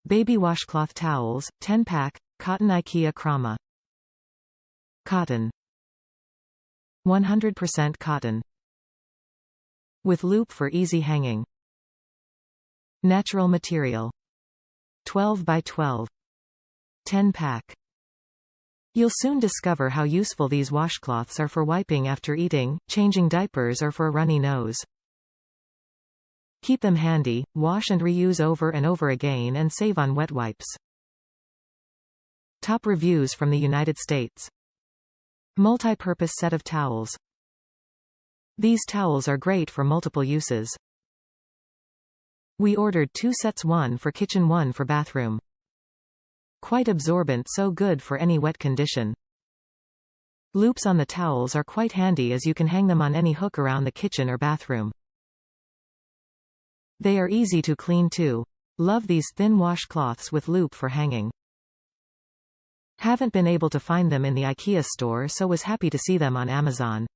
Baby washcloth towels, 10-pack, cotton Ikea Krama. Cotton. 100% cotton. With loop for easy hanging. Natural material. 12 by 12. 10-pack. You'll soon discover how useful these washcloths are for wiping after eating, changing diapers, or for a runny nose. Keep them handy, wash and reuse over and over again, and save on wet wipes. Top reviews from the United States. Multipurpose set of towels. These towels are great for multiple uses. We ordered 2 sets, one for kitchen, one for bathroom. Quite absorbent, so good for any wet condition. Loops on the towels are quite handy as you can hang them on any hook around the kitchen or bathroom. They are easy to clean too. Love these thin washcloths with loop for hanging. Haven't been able to find them in the IKEA store, so was happy to see them on Amazon.